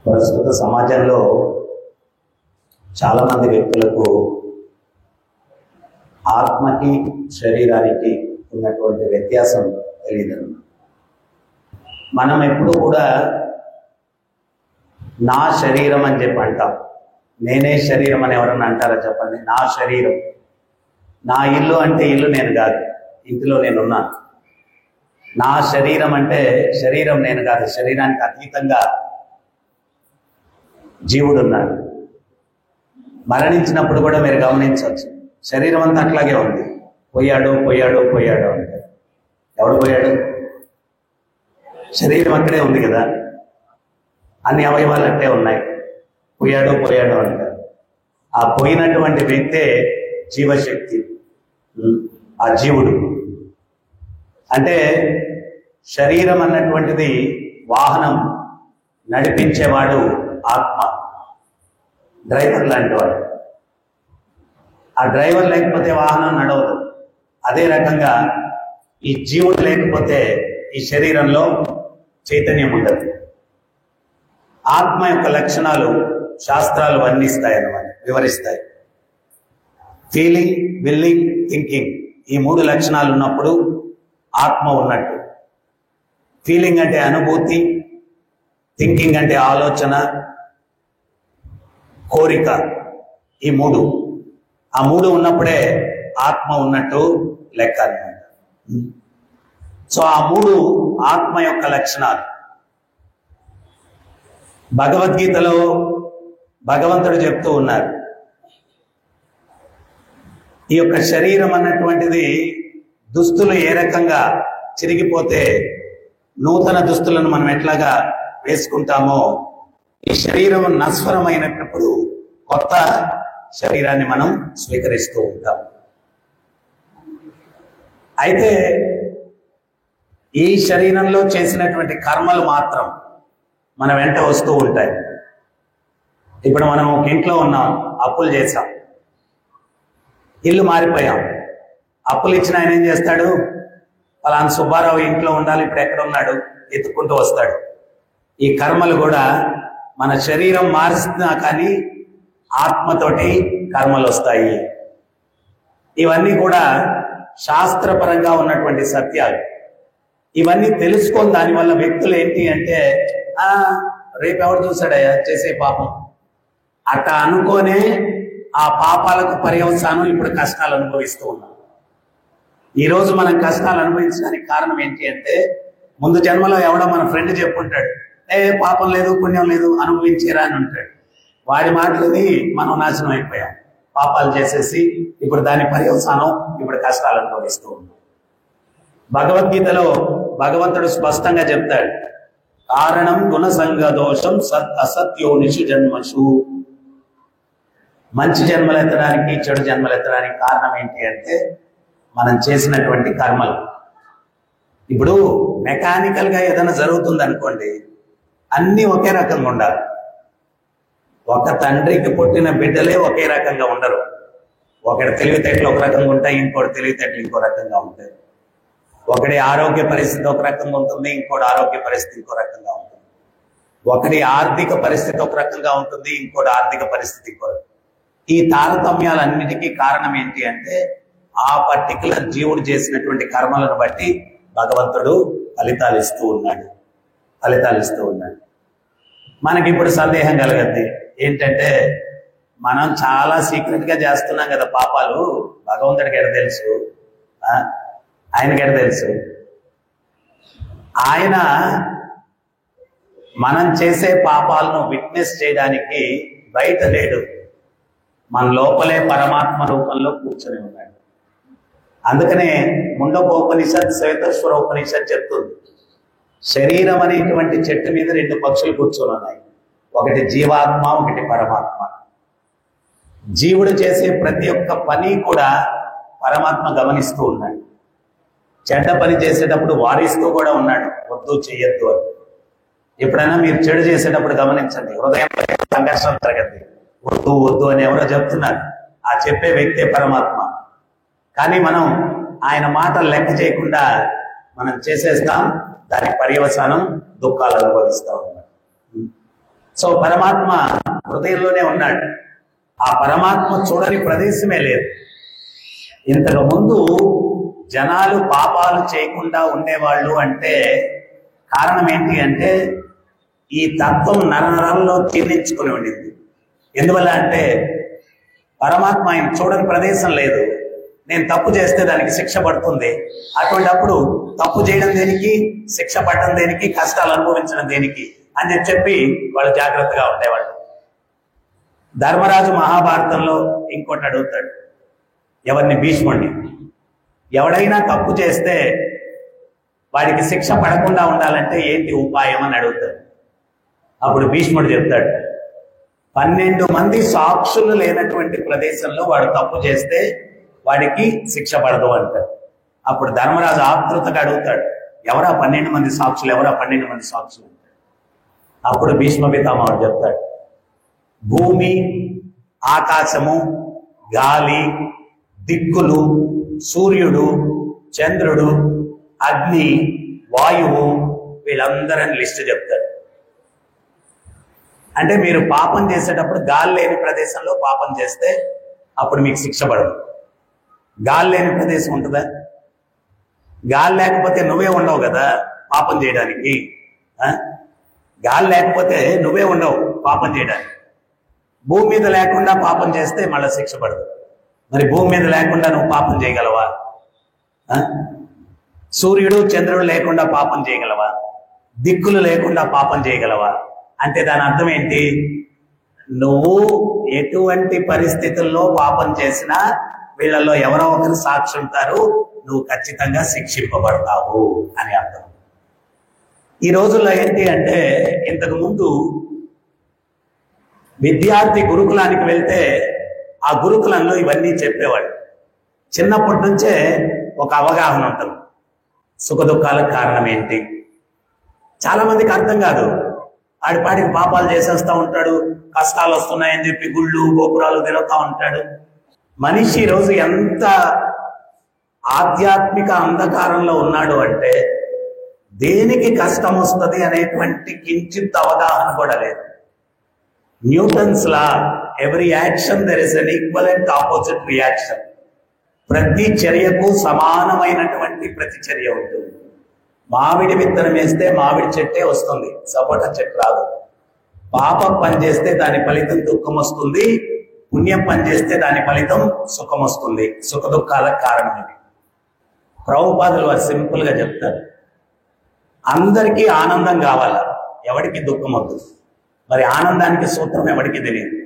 ప్రస్తుత సమాజంలో చాలామంది వ్యక్తులకు ఆత్మకి శరీరానికి ఉన్నటువంటి వ్యత్యాసం తెలియదు. మనం ఎప్పుడు కూడా నా శరీరం అని చెప్పి అంటాం. నేనే శరీరం అని ఎవరన్నా అంటారా చెప్పండి? నా శరీరం, నా ఇల్లు అంటే ఇల్లు నేను కాదు, ఇంటిలో నేనున్నాను. నా శరీరం అంటే శరీరం నేను కాదు, శరీరానికి అతీతంగా జీవుడు ఉన్నాడు. మరణించినప్పుడు కూడా మీరు గమనించవచ్చు, శరీరం అంతా అట్లాగే ఉంది. పోయాడు పోయాడు పోయాడు అంటే ఎవడు పోయాడు? శరీరం అక్కడే ఉంది కదా, అన్ని అవయవాలు అట్టే ఉన్నాయి. పోయాడు పోయాడు అంటారు. ఆ పోయినటువంటి వ్యక్తే జీవశక్తి, ఆ జీవుడు. అంటే శరీరం అన్నటువంటిది వాహనం, నడిపించేవాడు ఆత్మ, డ్రైవర్ లాంటి వాడు. ఆ డ్రైవర్ లేకపోతే వాహనం నడవదు. అదే రకంగా ఈ జీవుడు లేకపోతే ఈ శరీరంలో చైతన్యం ఉండదు. ఆత్మ యొక్క లక్షణాలు శాస్త్రాలు వర్ణిస్తాయన్నమాట, వివరిస్తాయి. ఫీలింగ్, విల్లింగ్, థింకింగ్, ఈ మూడు లక్షణాలు ఉన్నప్పుడు ఆత్మ ఉన్నట్టు. ఫీలింగ్ అంటే అనుభూతి, థింకింగ్ అంటే ఆలోచన, కోరిక, ఈ మూడు. ఆ మూడు ఉన్నప్పుడే ఆత్మ ఉన్నట్టు లెక్క అన్నమాట. సో ఆ మూడు ఆత్మ యొక్క లక్షణాలు. భగవద్గీతలో భగవంతుడు చెప్తూ ఉన్నారు, ఈ యొక్క శరీరం అన్నటువంటిది దుస్తులు ఏ రకంగా చిరిగిపోతే నూతన దుస్తులను మనం ఎట్లాగా వేసుకుంటామో, ఈ శరీరం నశ్వరమైనప్పుడు కొత్త శరీరాన్ని మనం స్వీకరిస్తూ ఉంటాం. అయితే ఈ శరీరంలో చేసినటువంటి కర్మలు మాత్రం మన వెంట వస్తూ ఉంటాయి. ఇప్పుడు మనం ఒక ఇంట్లో ఉన్నాం, అప్పులు చేసాం, ఇల్లు మారిపోయాం. అప్పులు ఇచ్చిన ఆయన ఏం చేస్తాడు? పలానా సుబ్బారావు ఇంట్లో ఉండాలి, ఇప్పుడు ఎక్కడ ఉన్నాడు ఎత్తుక్కుంటూ వస్తాడు. ఈ కర్మలు కూడా మన శరీరం మారుస్తున్నా కానీ ఆత్మతోటి కర్మలు వస్తాయి. ఇవన్నీ కూడా శాస్త్రపరంగా ఉన్నటువంటి సత్యాలు. ఇవన్నీ తెలుసుకొని దానివల్ల వ్యక్తులు ఏంటి అంటే, రేపు ఎవరు చూశాడయ్యా చేసే పాపం, అట్లా అనుకోనే ఆ పాపాలకు పర్యవసానం ఇప్పుడు కష్టాలు అనుభవిస్తూ ఉన్నాం. ఈరోజు మనం కష్టాలు అనుభవించడానికి కారణం ఏంటి అంటే, ముందు జన్మలో ఎవడో మన ఫ్రెండ్ చెప్పుంటాడు, పాపం లేదు పుణ్యం లేదు అనుభవించేరా అని ఉంటాడు. వాడి మాటలని మనం నాశనం అయిపోయాం, పాపాలు చేసేసి ఇప్పుడు దాని పర్యవసానం ఇప్పుడు కష్టాలు అనుభవిస్తూ ఉన్నాం. భగవద్గీతలో భగవంతుడు స్పష్టంగా చెప్తాడు, కారణం గుణసంగ దోషం సత్ అసత్యోనిషు జన్మషు. మంచి జన్మలు ఎత్తడానికి చెడు జన్మలు ఎత్తడానికి కారణం ఏంటి అంటే మనం చేసినటువంటి కర్మలు. ఇప్పుడు మెకానికల్ గా ఏదైనా జరుగుతుంది అనుకోండి, అన్నీ ఒకే రకంగా ఉండాలి. ఒక తండ్రికి పుట్టిన బిడ్డలే ఒకే రకంగా ఉండరు. ఒకటి తెలివితేటలు ఒక రకంగా ఉంటాయి, ఇంకోటి తెలివితేటలు ఇంకో రకంగా ఉంటాయి. ఒకటి ఆరోగ్య పరిస్థితి ఒక రకంగా ఉంటుంది, ఇంకోటి ఆరోగ్య పరిస్థితి ఇంకో రకంగా ఉంటుంది. ఒకటి ఆర్థిక పరిస్థితి ఒక రకంగా ఉంటుంది, ఇంకోటి ఆర్థిక పరిస్థితి ఇంకో. ఈ తారతమ్యాలన్నిటికీ కారణం ఏంటి అంటే ఆ పర్టికులర్ జీవుడు చేసినటువంటి కర్మలను బట్టి భగవంతుడు ఫలితాలు ఇస్తూ ఉన్నాడు. మనకి ఇప్పుడు సందేహం కలగద్ది ఏంటంటే, మనం చాలా సీక్రెట్ గా చేస్తున్నాం కదా పాపాలు, భగవంతుడికి ఎడ తెలుసు, ఆయనకి ఎడ తెలుసు? ఆయన మనం చేసే పాపాలను విట్నెస్ చేయడానికి బయట లేడు, మన లోపలే పరమాత్మ రూపంలో కూర్చొని ఉన్నాడు. అందుకనే ముండకోపనిషత్, శ్వేతేశ్వర ఉపనిషత్ చెప్తుంది, శరీరం అనేటువంటి చెట్టు మీద రెండు పక్షులు కూర్చొని ఉన్నాయి, ఒకటి జీవాత్మ, ఒకటి పరమాత్మ. జీవుడు చేసే ప్రతి ఒక్క పని కూడా పరమాత్మ గమనిస్తూ ఉన్నాడు. చెడ్డ పని చేసేటప్పుడు వారిస్తూ కూడా ఉన్నాడు, వద్దు చెయ్యొద్దు అని. ఎప్పుడైనా మీరు చెడు చేసేటప్పుడు గమనించండి, హృదయం సంఘర్షణ జరగద్ది, వద్దు వద్దు అని ఎవరో చెప్తున్నారు, ఆ చెప్పే వ్యక్తే పరమాత్మ. కానీ మనం ఆయన మాటలు లెక్క చేయకుండా మనం చేసేస్తాం, దానికి పర్యవసానం దుఃఖాలు అనుభవిస్తూ ఉన్నాం. సో పరమాత్మ హృదయంలోనే ఉన్నాడు. ఆ పరమాత్మ చూడని ప్రదేశమే లేదు. ఇంతకు ముందు జనాలు పాపాలు చేయకుండా ఉండేవాళ్ళు అంటే కారణం ఏంటి అంటే ఈ తత్వం నరనరంలో జీర్ణించుకుని ఉండింది. ఎందువల్ల అంటే పరమాత్మ ఆయన చూడని ప్రదేశం లేదు. నేను తప్పు చేస్తే దానికి శిక్ష పడుతుంది. అటువంటిప్పుడు తప్పు చేయడం దేనికి, శిక్ష పడడం దేనికి, కష్టాలు అనుభవించడం దేనికి అని చెప్పి వాళ్ళు జాగ్రత్తగా ఉండేవాళ్ళు. ధర్మరాజు మహాభారతంలో ఇంకోటి అడుగుతాడు ఎవరిని, భీష్ముడిని. ఎవడైనా తప్పు చేస్తే వాడికి శిక్ష పడకుండా ఉండాలంటే ఏంటి ఉపాయం అని అడుగుతాడు. అప్పుడు భీష్ముడు చెప్తాడు, 12 మంది సాక్షులు లేనటువంటి ప్రదేశంలో వాడు తప్పు చేస్తే వాడికి శిక్ష పడదు అంటాడు. అప్పుడు ధర్మరాజు ఆతృతగా అడుగుతాడు, ఎవరా 12 మంది సాక్షులు, ఎవరా 12 మంది సాక్షులు అంటాడు. అప్పుడు భీష్మ పితామహుడు చెప్తాడు, భూమి, ఆకాశము, గాలి, దిక్కులు, సూర్యుడు, చంద్రుడు, అగ్ని, వాయువు, వీళ్ళందరని లిస్టు చెప్తాడు. అంటే మీరు పాపం చేసేటప్పుడు గాలి లేని ప్రదేశంలో పాపం చేస్తే అప్పుడు మీకు శిక్ష పడదు. గాలి లేని ప్రదేశం ఉంటుందా? గాలి లేకపోతే నువ్వే ఉండవు కదా పాపం చేయడానికి. గాలి లేకపోతే నువ్వే ఉండవు పాపం చేయడానికి. భూమి మీద లేకుండా పాపం చేస్తే మళ్ళీ శిక్ష పడదు. మరి భూమి మీద లేకుండా నువ్వు పాపం చేయగలవా? సూర్యుడు చంద్రుడు లేకుండా పాపం చేయగలవా? దిక్కులు లేకుండా పాపం చేయగలవా? అంటే దాని అర్థం ఏంటి? నువ్వు ఎటువంటి పరిస్థితుల్లో పాపం చేసినా వీళ్ళల్లో ఎవరో ఒకరు సాక్షి ఉంటారు, నువ్వు ఖచ్చితంగా శిక్షింపబడతావు అని అర్థం. ఈ రోజుల్లో ఏంటి అంటే ఇంతకు ముందు విద్యార్థి గురుకులానికి వెళ్తే ఆ గురుకులంలో ఇవన్నీ చెప్పేవాడు. చిన్నప్పటి నుంచే ఒక అవగాహన ఉంటుంది. సుఖ దుఃఖాలకు కారణం ఏంటి? చాలా మందికి అర్థం కాదు. ఆడిపాడికి పాపాలు చేసేస్తా ఉంటాడు, కష్టాలు వస్తున్నాయని చెప్పి గుళ్ళు గోపురాలు తిరుగుతూ ఉంటాడు. మనిషి ఈరోజు ఎంత ఆధ్యాత్మిక అంధకారంలో ఉన్నాడు అంటే దేనికి కష్టం వస్తుంది అనేటువంటి కించిత్ అవగాహన కూడా లేదు. Newton's law, every action there is an equivalent opposite reaction. ప్రతి చర్యకు సమానమైనటువంటి ప్రతిచర్య ఉంటుంది. మామిడి విత్తనం వేస్తే మామిడి చెట్టే వస్తుంది, సపోటా చెట్టు రాదు. పాపం పని చేస్తే దాని ఫలితం దుఃఖం వస్తుంది, పుణ్యం పని చేస్తే దాని ఫలితం సుఖం వస్తుంది. సుఖ దుఃఖాలకు కారణం ఇది. ప్రభుపాదులు వారు సింపుల్ గా చెప్తారు, అందరికీ ఆనందం కావాలా, ఎవరికి దుఃఖం వద్దు. మరి ఆనందానికి సూత్రం ఎవరికి తెలియదు.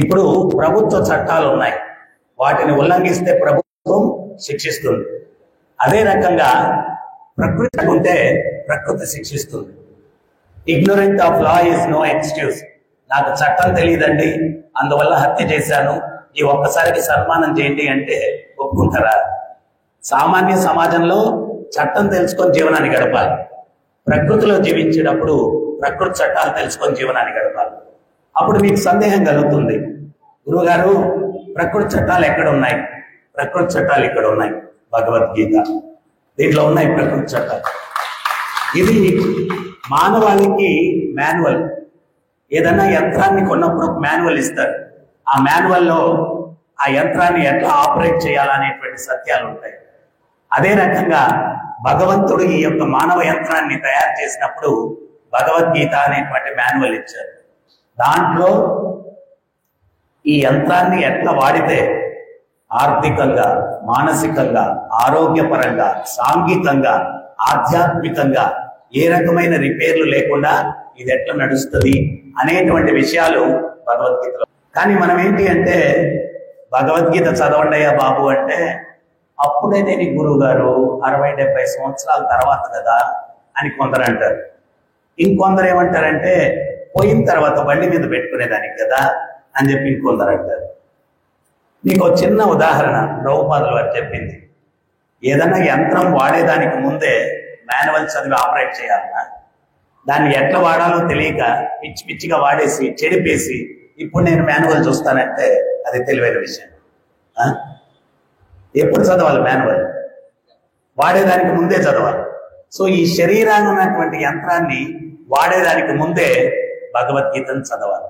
ఇప్పుడు ప్రభుత్వ చట్టాలు ఉన్నాయి, వాటిని ఉల్లంఘిస్తే ప్రభుత్వం శిక్షిస్తుంది. అదే రకంగా ప్రకృతి ఉంటే ప్రకృతి శిక్షిస్తుంది. Ignorant of law is no excuse. నాకు చట్టం తెలియదండి, అందువల్ల హత్య చేశాను, ఈ ఒక్కసారికి సన్మానం చేయండి అంటే ఒప్పుకుంటారా? సామాన్య సమాజంలో చట్టం తెలుసుకొని జీవనాన్ని గడపాలి. ప్రకృతిలో జీవించేటప్పుడు ప్రకృతి చట్టాలు తెలుసుకొని జీవనాన్ని గడపాలి. అప్పుడు మీకు సందేహం కలుగుతుంది, గురువుగారు ప్రకృతి చట్టాలు ఎక్కడ ఉన్నాయి? ప్రకృతి చట్టాలు ఇక్కడ ఉన్నాయి, భగవద్గీత దీంట్లో ఉన్నాయి ప్రకృతి చట్టాలు. ఇది మానవాళికి మాన్యువల్. ఏదన్నా యంత్రాన్ని కొన్నప్పుడు ఒక మాన్యువల్ ఇస్తారు. ఆ మాన్యువల్లో ఆ యంత్రాన్ని ఎట్లా ఆపరేట్ చేయాలనేటువంటి సత్యాలు ఉంటాయి. అదే రకంగా భగవంతుడు ఈ యొక్క మానవ యంత్రాన్ని తయారు చేసినప్పుడు భగవద్గీత అనేటువంటి మాన్యువల్ ఇచ్చారు. దాంట్లో ఈ యంత్రాన్ని ఎట్లా వాడితే ఆర్థికంగా, మానసికంగా, ఆరోగ్యపరంగా, సాంఘికంగా, ఆధ్యాత్మికంగా ఏ రకమైన రిపేర్లు లేకుండా ఇది ఎట్లా నడుస్తుంది అనేటువంటి విషయాలు భగవద్గీతలో. కానీ మనం ఏంటి అంటే భగవద్గీత చదవండియా బాబు అంటే అప్పుడే నేను గురువు గారు 60-70 సంవత్సరాల తర్వాత కదా అని కొందరు అంటారు. ఇంకొందరు ఏమంటారంటే పోయిన తర్వాత బండి మీద పెట్టుకునేదానికి కదా అని చెప్పి ఇంకొందరు అంటారు. మీకు ఒక చిన్న ఉదాహరణ ప్రభుపాదులు వారు చెప్పింది. ఏదన్నా యంత్రం వాడేదానికి ముందే మాన్యువల్ చదివి ఆపరేట్ చేయాలన్నా దాన్ని ఎట్లా వాడాలో తెలియక పిచ్చి పిచ్చిగా వాడేసి చెడిపేసి ఇప్పుడు నేను మాన్యువల్ చూస్తానంటే అది తెలివైన విషయం. ఎప్పుడు చదవాలి మాన్యువల్? వాడేదానికి ముందే చదవాలి. సో ఈ శరీరాన్ని ఉన్నటువంటి యంత్రాన్ని వాడేదానికి ముందే భగవద్గీతను చదవాలి.